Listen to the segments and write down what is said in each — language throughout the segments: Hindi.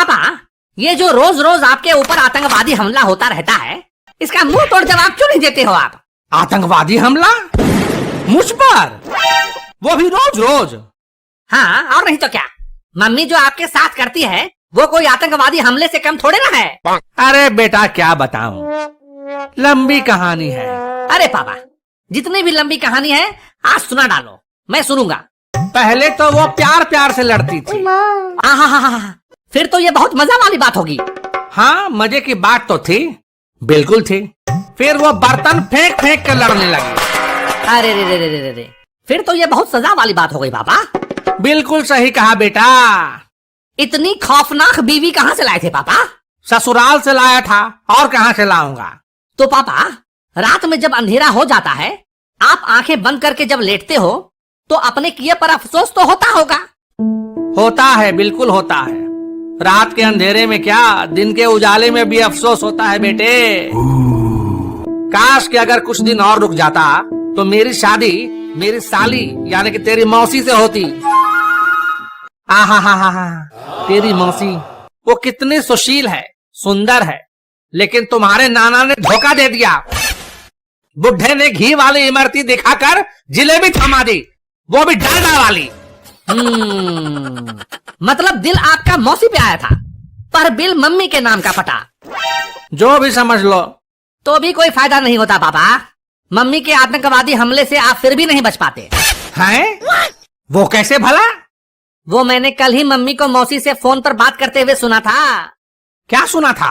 पापा, ये जो रोज रोज आपके ऊपर आतंकवादी हमला होता रहता है, इसका मुंह तोड़ जवाब क्यों नहीं देते हो आप? आतंकवादी हमला मुझ पर, वो भी रोज रोज? हाँ, और नहीं तो क्या। मम्मी जो आपके साथ करती है वो कोई आतंकवादी हमले से कम थोड़े ना है। अरे बेटा क्या बताऊं, लंबी कहानी है। अरे पापा, जितनी भी लंबी कहानी है आज सुना डालो, मैं सुनूंगा। पहले तो वो प्यार प्यार से लड़ती थी। हाँ, फिर तो ये बहुत मजा वाली बात होगी। हाँ, मजे की बात तो थी, बिल्कुल थी। फिर वो बर्तन फेंक फेंक कर लड़ने लगी। अरे रे रे रे रे रे, फिर तो ये बहुत सजा वाली बात हो गई पापा। बिल्कुल सही कहा बेटा। इतनी खौफनाक बीवी कहाँ से लाए थे पापा? ससुराल से लाया था, और कहाँ से लाऊंगा। तो पापा, रात में जब अंधेरा हो जाता है, आप आंखें बंद करके जब लेटते हो तो अपने किए पर अफसोस तो होता होगा। होता है, बिल्कुल होता है। रात के अंधेरे में क्या, दिन के उजाले में भी अफसोस होता है बेटे। काश कि अगर कुछ दिन और रुक जाता तो मेरी शादी मेरी साली यानी कि तेरी मौसी से होती। आहा, तेरी मौसी वो कितनी सुशील है, सुंदर है, लेकिन तुम्हारे नाना ने धोखा दे दिया। बुढ़े ने घी वाली इमरती दिखाकर जिलेबी थमा दी, वो भी डालडा वाली। मतलब दिल आपका मौसी पे आया था, पर बिल मम्मी के नाम का फटा। जो भी समझ लो। तो भी कोई फायदा नहीं होता पापा। मम्मी के आतंकवादी हमले से आप फिर भी नहीं बच पाते हैं? वो कैसे भला? वो मैंने कल ही मम्मी को मौसी से फोन पर बात करते हुए सुना था। क्या सुना था?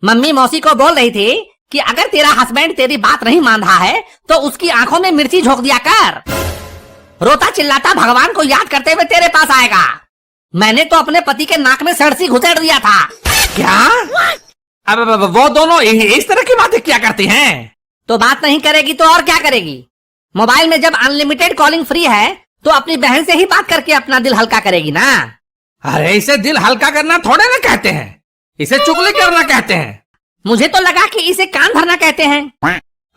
मम्मी मौसी को बोल रही थी कि अगर तेरा हस्बैंड तेरी बात नहीं मान रहा है तो उसकी आंखों में मिर्ची झोंक दिया कर। रोता चिल्लाता भगवान को याद करते हुए तेरे पास आएगा। मैंने तो अपने पति के नाक में सड़सी घुसेड़ दिया था। क्या? अब वो दोनों इस तरह की बातें क्या करती हैं? तो बात नहीं करेगी तो और क्या करेगी? मोबाइल में जब अनलिमिटेड कॉलिंग फ्री है तो अपनी बहन से ही बात करके अपना दिल हल्का करेगी ना। अरे इसे दिल हल्का करना थोड़े ना कहते हैं, इसे चुगली करना कहते हैं। मुझे तो लगा कि इसे कान भरना कहते हैं।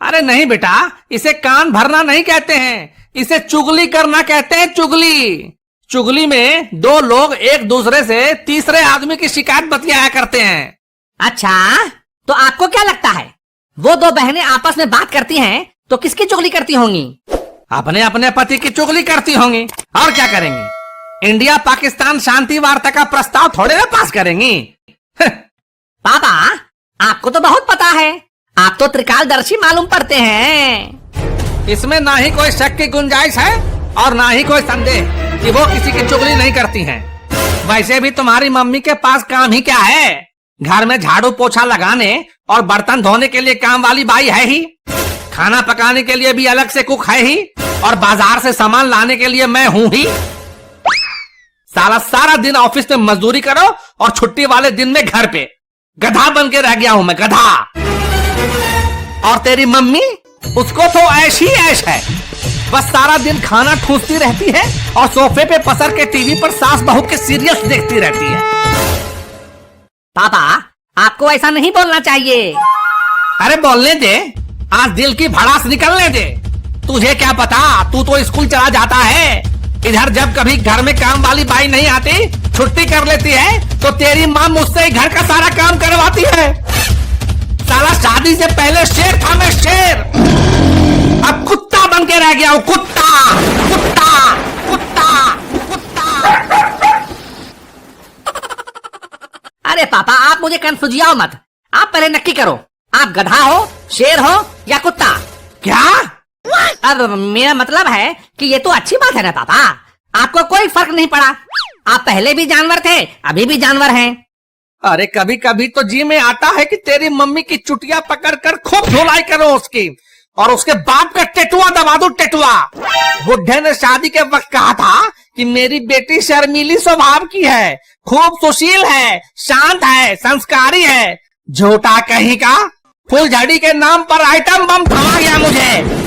अरे नहीं बेटा, इसे कान भरना नहीं कहते हैं, इसे चुगली करना कहते हैं। चुगली चुगली में दो लोग एक दूसरे से तीसरे आदमी की शिकायत बतियाया करते हैं। अच्छा, तो आपको क्या लगता है वो दो बहनें आपस में बात करती हैं तो किसकी चुगली करती होंगी? अपने अपने पति की चुगली करती होंगी, और क्या करेंगी। इंडिया पाकिस्तान शांति वार्ता का प्रस्ताव थोड़े ना पास करेंगी। पापा, आपको तो बहुत पता है, आप तो त्रिकालदर्शी मालूम पड़ते हैं। इसमें ना ही कोई शक की गुंजाइश है और ना ही कोई संदेह कि वो किसी की चुगली नहीं करती हैं। वैसे भी तुम्हारी मम्मी के पास काम ही क्या है? घर में झाड़ू पोछा लगाने और बर्तन धोने के लिए काम वाली बाई है ही, खाना पकाने के लिए भी अलग से कुक है ही, और बाजार से सामान लाने के लिए मैं हूँ ही। सारा दिन ऑफिस में मजदूरी करो और छुट्टी वाले दिन में घर पे गधा बन के रह गया हूं मैं, गधा। और तेरी मम्मी, उसको तो ऐश ही ऐश है, बस सारा दिन खाना ठूसती रहती है और सोफे पे पसर के टीवी पर सास बहू के सीरियल्स देखती रहती है। पापा, आपको ऐसा नहीं बोलना चाहिए। अरे बोलने दे, आज दिल की भड़ास निकलने दे। तुझे क्या पता, तू तो स्कूल चला जाता है। इधर जब कभी घर में काम वाली बाई नहीं आती, छुट्टी कर लेती है, तो तेरी माँ मुझसे घर का सारा काम करवाती है। साला शादी से पहले शेर था मैं, शेर। अब कुत्ता बन के रह गया हूँ, कुत्ता कुत्ता कुत्ता कुत्ता। अरे पापा, आप मुझे कंफ्यूजियाओ मत। आप पहले नक्की करो, आप गधा हो, शेर हो या कुत्ता? क्या? अब मेरा मतलब है कि ये तो अच्छी बात है ना पापा, आपको कोई फर्क नहीं पड़ा। आप पहले भी जानवर थे, अभी भी जानवर हैं। अरे कभी कभी तो जी में आता है कि तेरी मम्मी की चुटिया पकड़कर खूब धुलाई करो उसकी, और उसके बाप का टेटुआ दबा दो, टेटुआ। बुढ़े ने शादी के वक्त कहा था कि मेरी बेटी शर्मीली स्वभाव की है, खूब सुशील है, शांत है, संस्कारी है। झूठा कहीं का, फुलझड़ी के नाम पर आइटम बम थमा गया मुझे।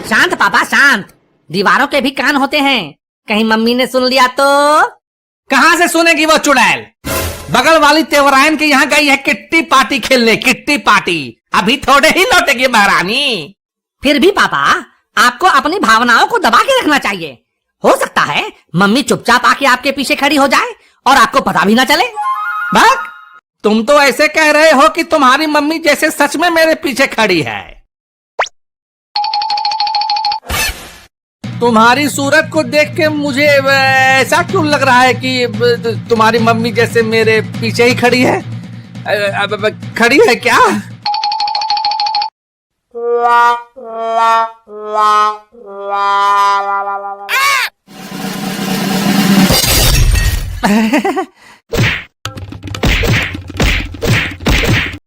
शांत पापा, शांत। दीवारों के भी कान होते हैं, कहीं मम्मी ने सुन लिया तो? कहाँ से सुनेगी वो चुड़ैल? बगल वाली तेवरायन के यहाँ गई है किट्टी पार्टी खेलने, किट्टी पार्टी। अभी थोड़े ही लौटेगी महारानी। फिर भी पापा, आपको अपनी भावनाओं को दबा के रखना चाहिए। हो सकता है मम्मी चुपचाप आके आपके पीछे खड़ी हो जाए और आपको पता भी ना चले। भाग। तुम तो ऐसे कह रहे हो कि तुम्हारी मम्मी जैसे सच में मेरे पीछे खड़ी है। तुम्हारी सूरत को देख के मुझे ऐसा क्यों लग रहा है कि तुम्हारी मम्मी जैसे मेरे पीछे ही खड़ी है। अब खड़ी है क्या?